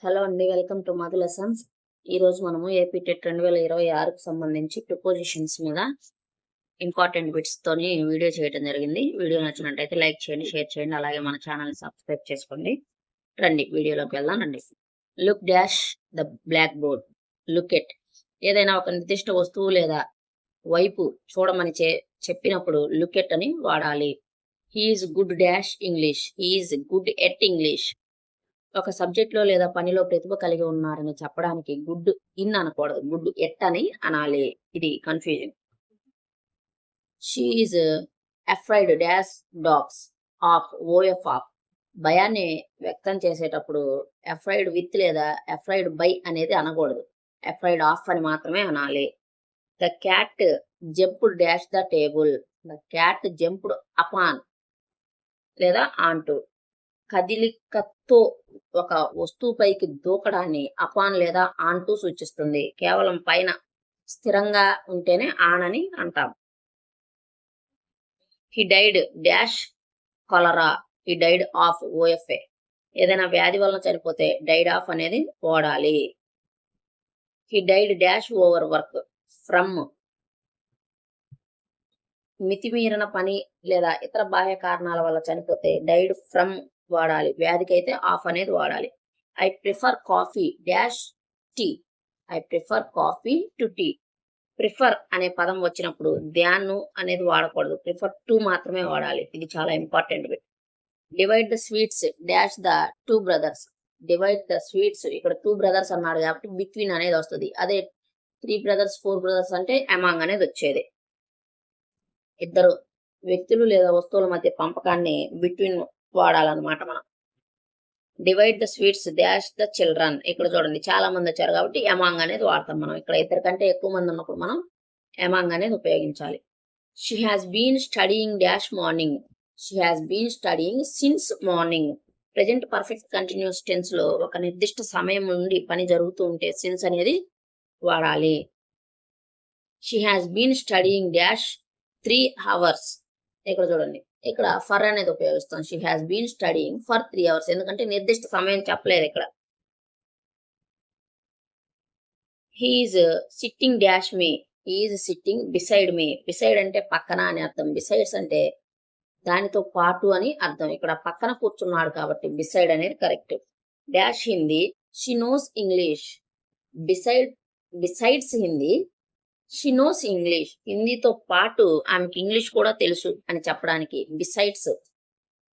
Hello అండి, welcome to Madhu lessons. ఈరోజు మనము ఏపీ టెట్ 2026కు సంబంధించి ప్రిపోజిషన్స్ మీద ఇంపార్టెంట్ బిట్స్ తోని వీడియో చేయడం జరిగింది. వీడియో నచ్చినట్టయితే లైక్ చేయండి, షేర్ చేయండి, అలాగే మన ఛానల్ని సబ్స్క్రైబ్ చేసుకోండి. రండి వీడియోలోకి వెళ్దాం. రండి. Look dash the blackboard. Look at. ఏదైనా ఒక నిర్దిష్ట వస్తువు లేదా వైపు చూడమని చెప్పినప్పుడు లుక్ ఎట్ అని వాడాలి. He's good dash English. He's good at English. ఒక సబ్జెక్ట్ లో లేదా పనిలో ప్రతిభ కలిగి ఉన్నారని చెప్పడానికి గుడ్ ఇన్ అనకూడదు, గుడ్ ఎట్ అని అనాలి. ఇది confusion. She is afraid dash dogs of O F of. భయాన్ని వ్యక్తం చేసేటప్పుడు అఫ్రైడ్ విత్ లేదా అఫ్రైడ్ బై అనేది అనకూడదు, అఫ్రైడ్ ఆఫ్ అని మాత్రమే అనాలి. The cat jumped dash the table. The cat jumped upon లేదా ఆంటూ. కదిలికతో ఒక వస్తువుపైకి దూకడాన్ని అపాన్ లేదా ఆంటూ సూచిస్తుంది. కేవలం పైన స్థిరంగా ఉంటేనే ఆన్ అని అంటాం. He died dash cholera. He died of O F A. ఏదైనా వ్యాధి వలన చనిపోతే డైడ్ ఆఫ్ అనేది వాడాలి. He died dash over work from. మితిమీరిన పని లేదా ఇతర బాహ్య కారణాల వల్ల చనిపోతే డైడ్ ఫ్రమ్ వాడాలి. వ్యాధికి అయితే ఆఫ్ అనేది వాడాలి. I prefer coffee dash tea. I prefer coffee to tea. Prefer అనే పదం వచ్చినప్పుడు ధ్యాను అనేది వాడకూడదు, ప్రిఫర్ టు మాత్రమే వాడాలి. ఇది చాలా important bit. Divide the sweets dash the two brothers. Divide the sweets. ఇక్కడ టూ బ్రదర్స్ అన్నాడు కాబట్టి బిట్వీన్ అనేది వస్తుంది. అదే 3 brothers 4 brothers అంటే అమాంగ్ అనేది వచ్చేది. ఇద్దరు వ్యక్తులు లేదా వస్తువుల మధ్య పంపకాన్ని బిట్వీన్ వాడాలన్నమాట మనం. Divide the sweets dash the children. ఇక్కడ చూడండి చాలా మంది వచ్చారు కాబట్టి అమాంగ్ అనేది వాడతాం మనం. ఇక్కడ ఇద్దరు కంటే ఎక్కువ మంది ఉన్నప్పుడు మనం అమాంగ్ అనేది ఉపయోగించాలి. She has been studying dash morning. She has been studying since morning. Present perfect continuous tense లో ఒక నిర్దిష్ట సమయం నుండి పని జరుగుతూ ఉంటే సిన్స్ అనేది వాడాలి. She has been studying dash 3 hours. ఇక్కడ చూడండి, ఇక్కడ ఫర్ అనేది ఉపయోగిస్తాం. She has been studying for 3 hours. ఎందుకంటే నిర్దిష్ట సమయం చెప్పలేదు ఇక్కడ. He's sitting dash me. He's sitting beside me. Beside అంటే పక్కన అని అర్థం, బిసైడ్స్ అంటే దానితో పాటు అని అర్థం. ఇక్కడ పక్కన కూర్చున్నాడు కాబట్టి బిసైడ్ అనేది correct. Dash Hindi. She knows English. Besides Hindi she knows English. హిందీతో పాటు ఆమెకి ఇంగ్లీష్ కూడా తెలుసు అని చెప్పడానికి బిసైడ్స్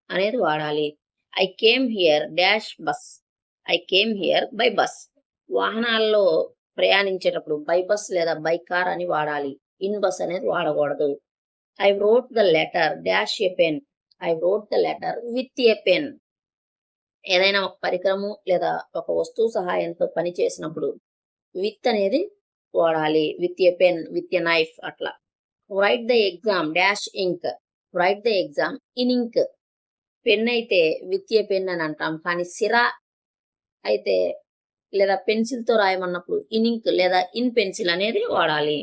అనేది వాడాలి. I came here dash bus. I came here by bus. వాహనాల్లో ప్రయాణించేటప్పుడు బై బస్ లేదా బై కార్ అని వాడాలి, ఇన్ బస్ అనేది వాడకూడదు. I wrote the letter dash a pen. I wrote the letter with a pen. ఏదైనా ఒక పరికరము లేదా ఒక వస్తువు సహాయంతో పని చేసినప్పుడు విత్ అనేది వాడాలి. With a pen, with a knife అట్లా. Write the exam dash ink. Write the exam in ink. Pen అయితే విత్ ఏ పెన్ అని అంటాం, కానీ సిరా అయితే లేదా పెన్సిల్ తో రాయమన్నప్పుడు ఇన్ ఇంక్ లేదా ఇన్ పెన్సిల్ అనేది వాడాలి.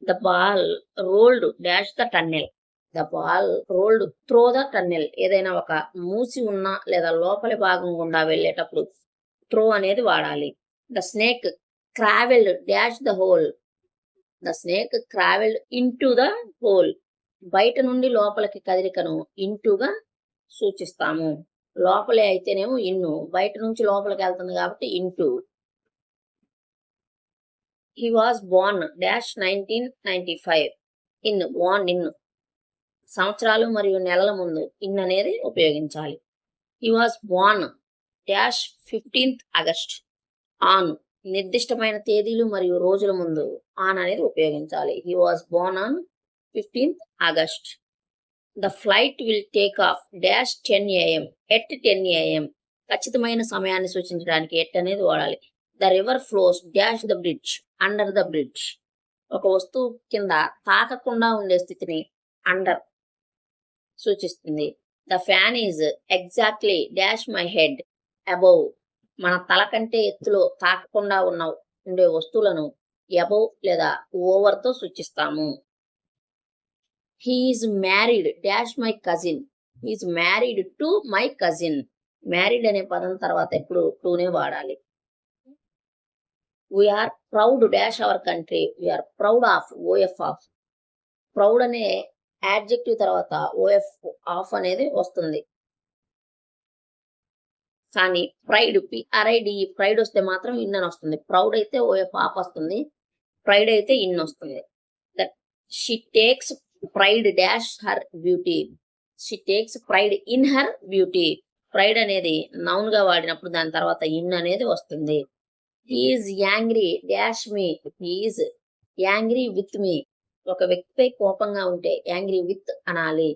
The ball rolled dash the tunnel. The ball rolled throw the tunnel. ఏదైనా ఒక మూసి ఉన్న లేదా లోపలి భాగం గుండా వెళ్ళేటప్పుడు త్రో అనేది వాడాలి. The snake crawled dash the hole. The snake crawled into the hole. బయట నుండి లోపలికి కదలికను ఇంటూగా సూచిస్తాము. లోపలే అయితేనేమో ఇన్ను, బయట నుంచి లోపలికి వెళ్తుంది కాబట్టి into. He was Born dash 1995. In Born in. సంవత్సరాలు మరియు నెలల ముందు ఇన్ అనేది ఉపయోగించాలి. He was Born dash 15th August. On. నిర్దిష్టమైన తేదీలు మరియు రోజుల ముందు ఆన్ అనేది ఉపయోగించాలి. He was Born on 15th August. The flight will take off dash 10 AM. At 10 AM. ఖచ్చితమైన సమయాన్ని సూచించడానికి ఎట్ అనేది వాడాలి. The river flows dash the bridge. Under the bridge. ఒక వస్తువు కింద తాకకుండా ఉండే స్థితిని అండర్ సూచిస్తుంది. The fan is exactly dash my head above. మన తల కంటే ఎత్తులో తాకకుండా ఉండే వస్తువులను అబౌవ్ లేదా ఓవర్ తో సూచిస్తాము. He is married dash my cousin. He is married to my cousin. Married అనే పదం తర్వాత ఎప్పుడు టూనే వాడాలి. We are proud dash our country, we are proud of, O F of. Proud అనే యాడ్జెక్టివ్ తర్వాత ఓఎఫ్ ఆఫ్ అనేది వస్తుంది. కానీ ప్రైడ్, పిఆర్ఐడి, ప్రైడ్ వస్తే మాత్రం ఇన్ అని వస్తుంది. ప్రౌడ్ అయితే ఓఎఫ్ ఆఫ్ వస్తుంది, ప్రైడ్ అయితే ఇన్ వస్తుంది. That she takes pride dash her beauty, she takes pride in her beauty. Pride అనేది నౌన్ గా వాడినప్పుడు దాని తర్వాత ఇన్ అనేది వస్తుంది. He's angry dash me, he's angry with me. ఒక వ్యక్తిపై కోపంగా ఉంటే యాంగ్రీ విత్ అనాలి.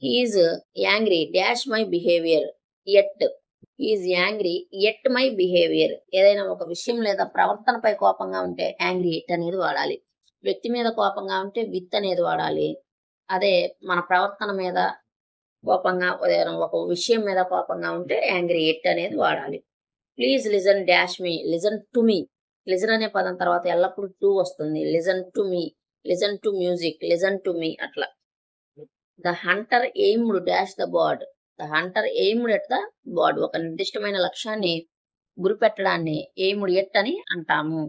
He's angry dash my behaviour at, he's angry at my behaviour. ఏదైనా ఒక విషయం లేదా ప్రవర్తనపై కోపంగా ఉంటే యాంగ్రీ ఎట్ అనేది వాడాలి. వ్యక్తి మీద కోపంగా ఉంటే విత్ అనేది వాడాలి. అదే మన ప్రవర్తన మీద కోపంగా, ఒక విషయం మీద కోపంగా ఉంటే యాంగ్రీ ఎట్ అనేది వాడాలి. Please listen dash me, listen to me. Listen అనే పదం తర్వాత ఎల్లప్పుడూ టు వస్తుంది. Listen to me, listen to music, listen to me అట్లా. The hunter aimed dash the bird, the hunter aimed at the bird. ఒక నిర్దిష్టమైన లక్ష్యాన్ని గురిపెట్టడాన్ని ఎయిమ్డ్ ఎట్ అని అంటాము.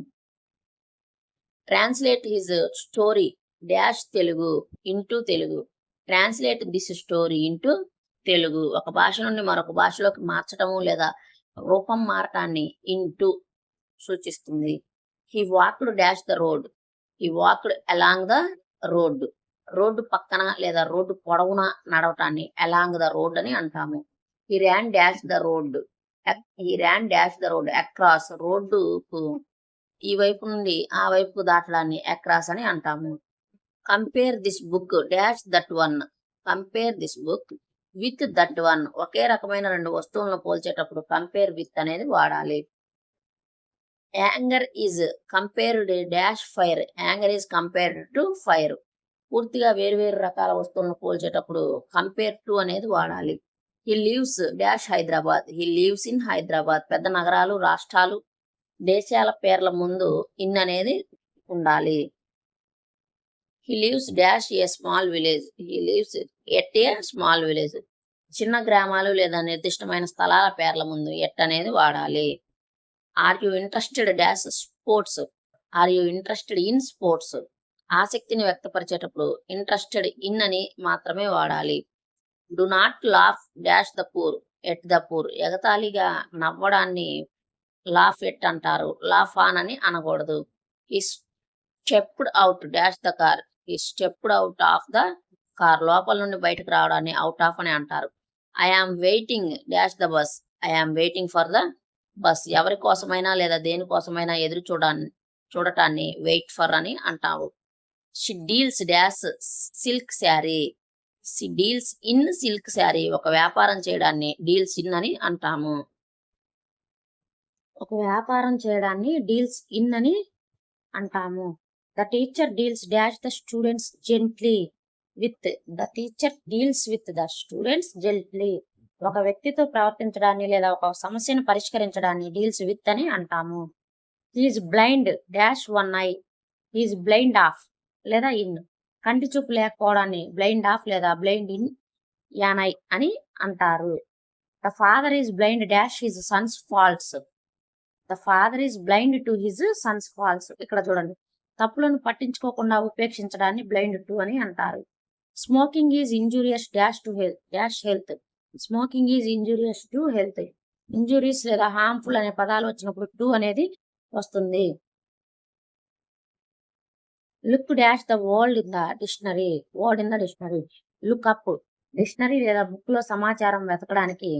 Translate his story dash Telugu into Telugu, translate this story into Telugu. ఒక భాష నుండి మరొక భాషలోకి మార్చటము లేదా రూపం మారటాన్ని ఇంటూ సూచిస్తుంది. He walked dash the road, he walked along the road. Road పక్కన లేదా రోడ్డు పొడవున నడవటాన్ని అలాంగ్ ద రోడ్ అని అంటాము. He ran dash the road, he ran dash the road across. రోడ్డుకు ఈ వైపు నుండి ఆ వైపు దాటడాన్ని అక్రాస్ అని అంటాము. Compare this book dash that one, compare this book with that one. ఒకే రకమైన రెండు వస్తువులను పోల్చేటప్పుడు కంపేర్ విత్ అనేది వాడాలి. Anger is compared dash fire, anger is compared to fire. పూర్తిగా వేరువేరు రకాల వస్తువులను పోల్చేటప్పుడు కంపేర్ టు అనేది వాడాలి. He leaves dash Hyderabad, he leaves in Hyderabad. పెద్ద నగరాలు, రాష్ట్రాలు, దేశాల పేర్ల ముందు ఇన్ అనేది ఉండాలి. He leaves dash a small village, he leaves at a small village. చిన్న గ్రామాలు లేదా నిర్దిష్టమైన స్థలాల పేర్ల ముందు ఎట్ అనేది వాడాలి. Are you interested dash sports, are you interested in sports. ఆసక్తిని వ్యక్తపరిచేటప్పుడు ఇంట్రెస్టెడ్ ఇన్ అని మాత్రమే వాడాలి. Do not laugh dash the poor at the poor. ఎగతాళిగా నవ్వడాన్ని లాఫ్ ఎట్ అంటారు, లాఫ్ ఆన్ అని అనకూడదు. He stepped out dash the car, he stepped out of the car. లోపల నుండి బయటకు రావడాన్ని అవుట్ ఆఫ్ అని అంటారు. I am waiting dash the bus, I am waiting for the bus. ఎవరి కోసమైనా లేదా దేనికోసమైనా ఎదురు చూడటాన్ని వెయిట్ ఫర్ అని అంటాము. She deals dash silk sari, she deals in silk sari. ఒక వ్యాపారం చేయడాన్ని డీల్స్ ఇన్ అని అంటాము. ఒక వ్యాపారం చేయడాన్ని డీల్స్ ఇన్ అని అంటాము. The teacher deals dash the students gently with, the teacher deals with the students gently. ఒక వ్యక్తితో ప్రవర్తించడాన్ని లేదా ఒక సమస్యను పరిష్కరించడాన్ని డీల్స్ విత్ అని అంటాము. He's blind dash one eye, he's blind of లేదా ఇన్. కంటి చూపు లేకపోవడాన్ని బ్లైండ్ ఆఫ్ లేదా బ్లైండ్ ఇన్ యాన్ ఐ అని అంటారు. The father is blind dash his son's faults, the father is blind to his son's faults. ఇక్కడ చూడండి, తప్పులను పట్టించుకోకుండా ఉపేక్షించడాన్ని బ్లైండ్ టు అని అంటారు. Smoking is injurious dash to health dash health, smoking is injurious to health. Injuries లేదా harmful అనే పదాలు వచ్చినప్పుడు టు అనేది వస్తుంది. Look dash the word in the dictionary, word in the dictionary. Look up, dictionary లేదా book లో సమాచారం వెతకడానికి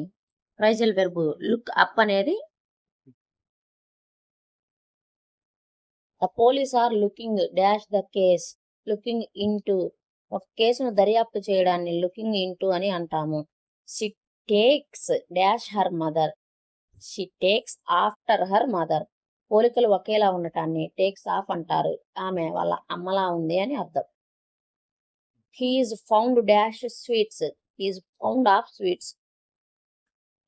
ఫ్రైజల్ వెర్బ్ లుక్ అప్ అనేది. The police are looking dash the case, looking into. ఒక కేసును దర్యాప్తు చేయడాన్ని లుకింగ్ ఇంటూ అని అంటాము. She takes dash her mother, she takes after her mother. పోలికలు ఒకేలా ఉండటాన్ని టేక్స్ ఆఫ్ అంటారు, ఆమె వాళ్ళ అమ్మలా ఉంది అని అర్థం. He's fond dash sweets, he's fond of sweets.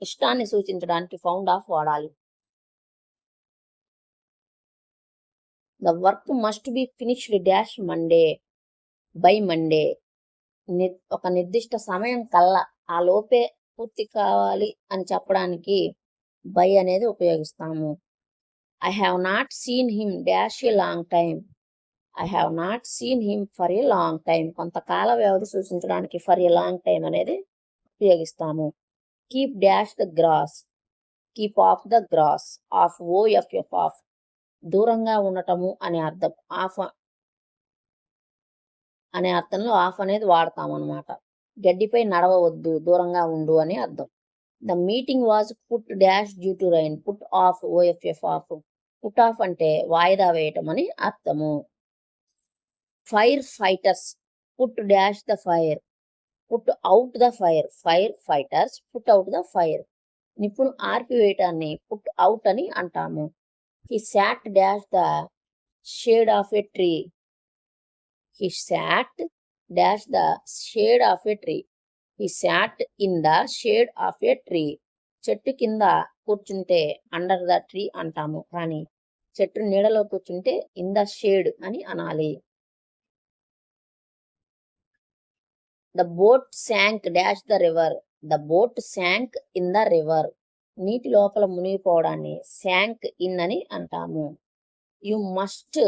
ఇష్టాన్ని సూచించడానికి ఫౌండ్ ఆఫ్ వాడాలి. The work must be finished dash Monday, by Monday. ఒక నిర్దిష్ట సమయం కల్లా ఆ లోపే పూర్తి కావాలి అని చెప్పడానికి బై అనేది ఉపయోగిస్తాము. I have not seen him dash a long time. I have not seen him for a long time. కొంతకాల వ్యవధి సూచించడానికి ఫర్ ఎ లాంగ్ టైమ్ అనేది ఉపయోగిస్తాము. Keep dash the grass. Keep off the grass. Off O F F off. దూరంగా ఉండటము అనే అర్థం. Of అనే అర్థంలో ఆఫ్ అనేది వాడతాం అనమాట. గడ్డిపై నడవవద్దు, దూరంగా ఉండు అని అర్థం. The meeting was put dash due to rain. Put off O F F off. Put off అంటే వాయిదా వేయటం అని అర్థము. Fire fighters put dash the fire. Put out the fire. Fire fighters put out the fire. నిప్పును ఆర్పివేయటాన్ని పుట్ అవుట్ అని అంటాము. He sat dash the shade of a tree. He sat dash the shade of a tree. He sat in the shade of a tree. చెట్టు కింద కూర్చుంటే under the tree అంటాము, కానీ చెట్టు నీడలో కూర్చుంటే ఇన్ ద షేడ్ అని అనాలి. The boat sank dash the river. The boat sank in the river. నీటి లోపల మునిగిపోవడాన్ని శాంక్ ఇన్ అని అంటాము. You must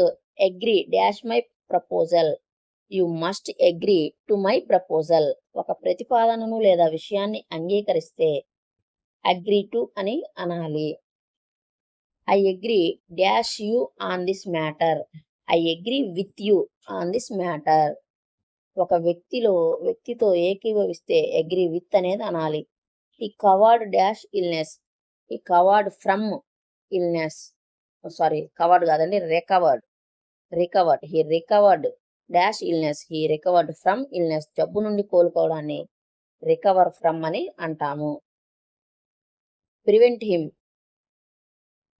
agree dash my proposal. You must agree to my proposal. ఒక ప్రతిపాదనను లేదా విషయాన్ని అంగీకరిస్తే అగ్రీ టు అని అనాలి. I agree dash you on this matter. I agree with you on this matter. ఒక వ్యక్తితో ఏకీభవిస్తే అగ్రీ విత్ అనేది అనాలి. He covered dash illness. He covered from illness. Covered కాదండి, recovered. He recovered dash illness. He recovered from illness. జబ్బు నుండి కోలుకోవడాన్ని recover from అని అంటాము. Prevent him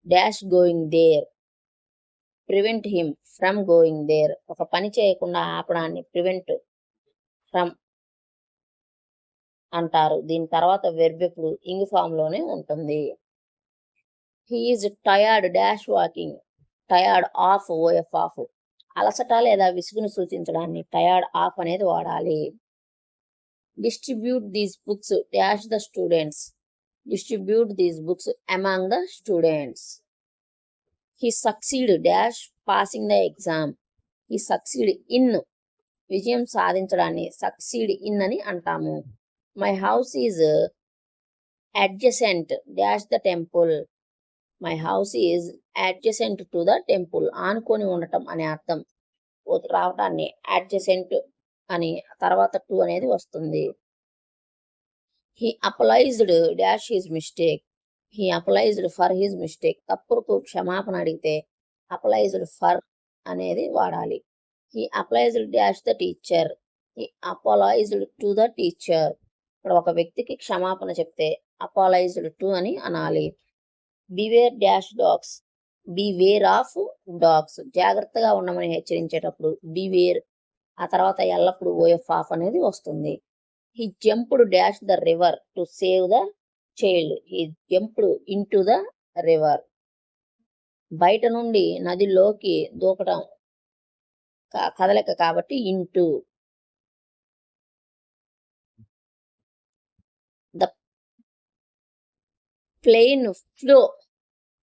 dash going there. Prevent him from going there. ఒక పని చేయకుండా ఆపడాన్ని ప్రివెంట్ ఫ్రమ్ అంటారు. దీని తర్వాత వెర్బ్ ఎప్పుడు ఇంగ్ ఫామ్ లోనే ఉంటుంది. He is tired dash walking. Tired of O F of. అలసట లేదా విసుగును సూచించడాన్ని టయర్డ్ ఆఫ్ అనేది వాడాలి. Distribute these books dash the students. Distribute these books among the students. He succeed dash passing the exam. He succeed in. విజయం సాధించడాన్ని succeed in అని అంటాము. My house is adjacent dash the temple. My house is adjacent to the temple. ఆనుకొని ఉండటం అనే అర్థం రావటాన్ని adjacent అని, తర్వాత to అనేది వస్తుంది. He apologised dash his mistake. He apologised for his mistake. తప్పుకు క్షమాపణ అడిగితే అపలైజ్డ్ ఫర్ అనేది వాడాలి. He apologised dash the teacher. He apologised to the teacher. ఇక్కడ ఒక వ్యక్తికి క్షమాపణ చెప్తే అపాలైజ్డ్ టు అని అనాలి. Beware dash dogs. Beware of dogs. జాగ్రత్తగా ఉండమని హెచ్చరించేటప్పుడు బివేర్, ఆ తర్వాత ఎల్లప్పుడు ఓఎఫ్ ఆఫ్ అనేది వస్తుంది. He jumped dash the river to save the child. He jumped into the river. బయట నుండి నదిలోకి దూకటం కదలిక కాబట్టి into. The plane flew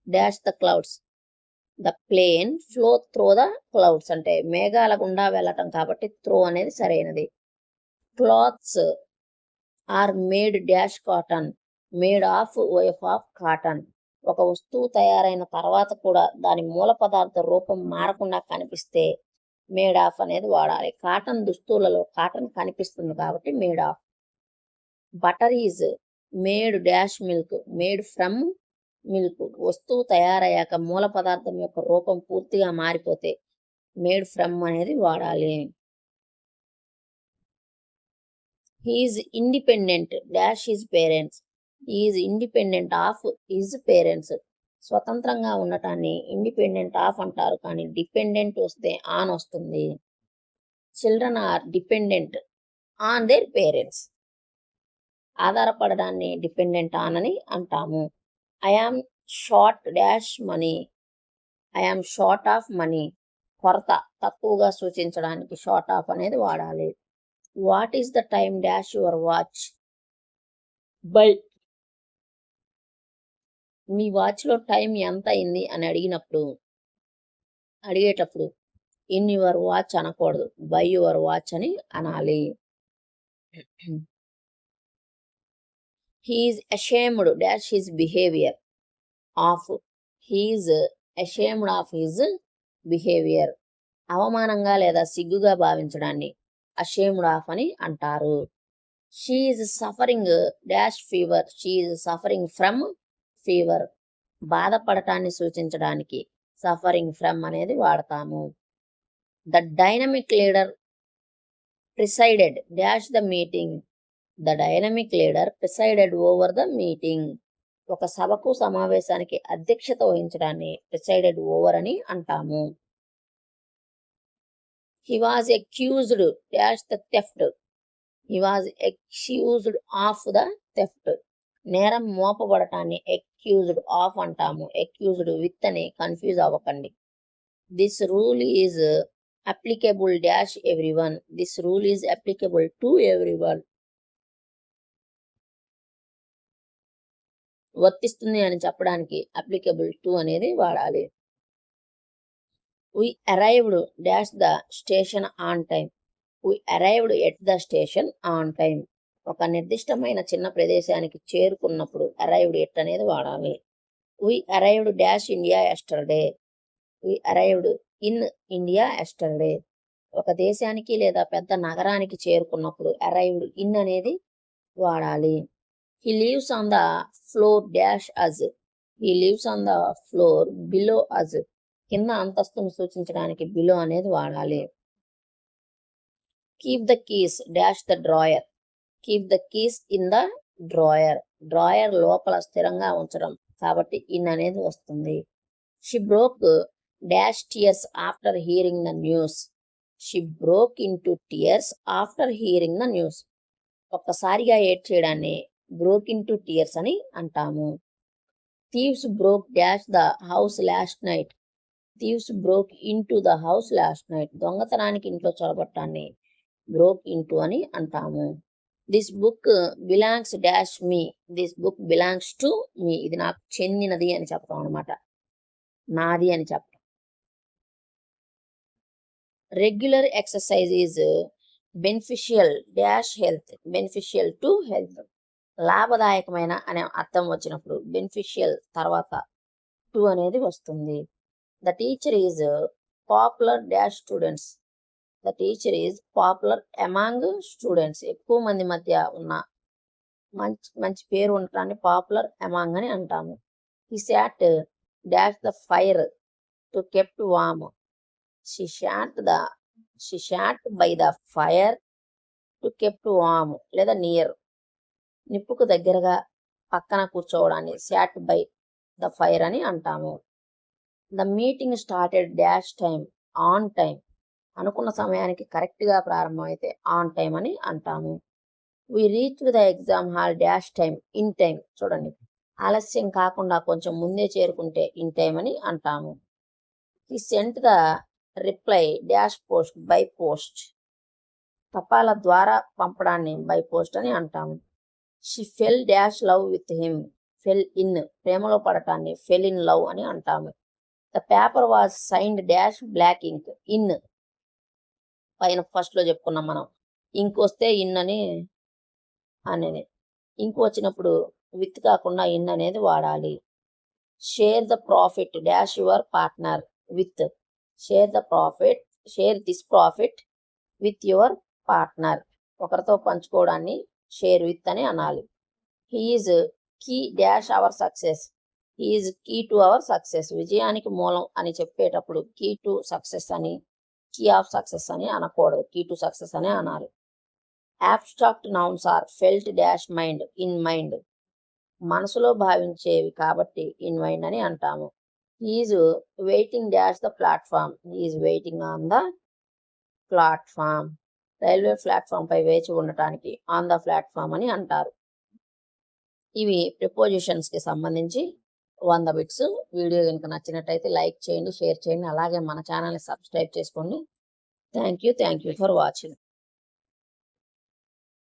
dash the clouds. The plane flew through the clouds అంటే మేఘాల గుండా వెళ్ళటం కాబట్టి త్రో అనేది సరైనది. Clothes are made dash cotton. Made of O F of cotton. ఒక వస్తువు తయారైన తర్వాత కూడా దాని మూల పదార్థ రూపం మారకుండా కనిపిస్తే మేడ్ ఆఫ్ అనేది వాడాలి. కాటన్ దుస్తులలో కాటన్ కనిపిస్తుంది కాబట్టి made of. Butter is made dash milk. Made from milk. వస్తువు తయారయ్యాక మూల పదార్థం యొక్క రూపం పూర్తిగా మారిపోతే మేడ్ ఫ్రమ్ అనేది వాడాలి. He's independent dash his parents. He's independent of his parents. స్వతంత్రంగా ఉండటాన్ని ఇండిపెండెంట్ ఆఫ్ అంటారు, కానీ డిపెండెంట్ వస్తే ఆన్ వస్తుంది. Children are dependent on their parents. ఆధారపడడాన్ని డిపెండెంట్ ఆన్ అని అంటాము. I am short dash money. I am short of money. కొరత, తక్కువగా సూచించడానికి షార్ట్ ఆఫ్ అనేది వాడాలి. What is the time dash your watch. By మీ వాచ్‌లో టైం ఎంత అయింది అని అడిగేటప్పుడు ఇన్ యువర్ వాచ్ అనకూడదు. బై యువర్ వాచ్ అని అనాలి. He is ashamed dash his behaviour of he is ashamed of his behaviour. అవమానంగా లేదా సిగ్గుగా భావించడాన్ని అషేమ్డ్ ఆఫ్ అని అంటారు. She is suffering dash fever. She is suffering from fever. బాధపడటాన్ని సూచించడానికి సఫరింగ్ ఫ్రమ్ అనేది వాడతాము. The dynamic leader presided dash the meeting. The dynamic leader presided over the meeting. ఒక సభకు సమావేశానికి అధ్యక్షత వహించడాన్ని ప్రిసైడెడ్ ఓవర్ అని అంటాము. He was accused dash the theft. He was accused of the theft. నేరం మోపబడటాన్ని అక్యూజ్డ్ ఆఫ్ అంటాము. అక్యూజ్డ్ విత్ అని కన్ఫ్యూజ్ అవ్వకండి. This rule is applicable dash everyone. This rule is applicable to everyone. వర్తిస్తుంది అని చెప్పడానికి అప్లికబుల్ టు అనేది వాడాలి. We arrived dash the station on time. We arrived at the station on time. ఒక నిర్దిష్టమైన చిన్న ప్రదేశానికి చేరుకున్నప్పుడు అరైవ్డ్ ఎట్ అనేది వాడాలి. We arrived dash India yesterday. We arrived in India yesterday. ఒక దేశానికి లేదా పెద్ద నగరానికి చేరుకున్నప్పుడు అరైవ్డ్ ఇన్ అనేది వాడాలి. He leaves on the floor dash us. He leaves on the floor below us. కింద అంతస్తును సూచించడానికి బిలో అనేది వాడాలి. Keep the keys dash the drawer. Keep the keys in the drawer. Drawer లోపల స్థిరంగా ఉంచడం కాబట్టి ఇన్ అనేది వస్తుంది. She broke dash tears after hearing the news. She broke into tears after hearing the news. ఒక్కసారిగా ఏడ్చేయడాన్ని బ్రోక్ ఇంటూ టియర్స్ అని అంటాము. Thieves broke dash the house last night. Thieves broke into the house last night. దొంగతనానికి ఇంట్లో చొరబట్టాన్ని broke into అని అంటాము. This book belongs dash me. This book belongs to me. ఇది నాకు చెందినది అని చెప్పడం అనమాట. నాది అని చెప్పడం. Regular exercise is beneficial dash health. Beneficial to health. లాభదాయకమైన అనే అర్థం వచ్చినప్పుడు బెనిఫిషియల్ తర్వాత టు అనేది వస్తుంది. The teacher is popular dash students. The teacher is popular among students. ఎక్కువ మంది మధ్య ఉన్న మంచి పేరు ఉండటాన్ని పాపులర్ అమాంగ్ అని అంటాము. He sat dash the fire to kept warm. She sat by the fire to kept warm లేదా నియర్. నిప్పుకు దగ్గరగా పక్కన కూర్చోవడాన్ని శాట్ బై ద ఫైర్ అని అంటాము. The meeting started dash time on time. అనుకున్న సమయానికి కరెక్ట్గా ప్రారంభమైతే ఆన్ టైమ్ అని అంటాము. We reach the exam hall dash time in time. చూడండి, ఆలస్యం కాకుండా కొంచెం ముందే చేరుకుంటే ఇన్ టైమ్ అని అంటాము. He sent the reply dash post by post. తపాల ద్వారా పంపడాన్ని బై పోస్ట్ అని అంటాము. She fell dash love with him. Fell in ప్రేమలో పడటాన్ని ఫెల్ ఇన్ లవ్ అని అంటాము. The paper was signed dash black ink. In పైన ఫస్ట్లో చెప్పుకున్నాం మనం. ఇంక్ వస్తే ఇన్ అని అనేది. ఇంక్ వచ్చినప్పుడు విత్ కాకుండా ఇన్ అనేది వాడాలి. Share the profit dash your partner with. Share the profit. Share this profit with your partner. ఒకరితో పంచుకోవడాన్ని షేర్ విత్ అని అనాలి. He's key dash our success. He's key to our success. విజయానికి మూలం అని చెప్పేటప్పుడు కీ టు సక్సెస్ అని, key of success అని అనకూడదు. కీ టు సక్సెస్ అనే అనాలి. Abstract nouns are felt dash mind in mind. మనసులో భావించేవి కాబట్టి ఇన్ మైండ్ అని అంటాము. He's waiting dash the platform. He's waiting on the platform. Railway platform పై వేచి ఉండటానికి ఆన్ ద ప్లాట్ఫామ్ అని అంటారు. ఇవి ప్రిపోజిషన్స్ కి సంబంధించి 100 బిట్స్. వీడియో కనుక నచ్చినట్టయితే లైక్ చేయండి, షేర్ చేయండి, అలాగే మన ఛానల్ని సబ్స్క్రైబ్ చేసుకోండి. Thank you for watching.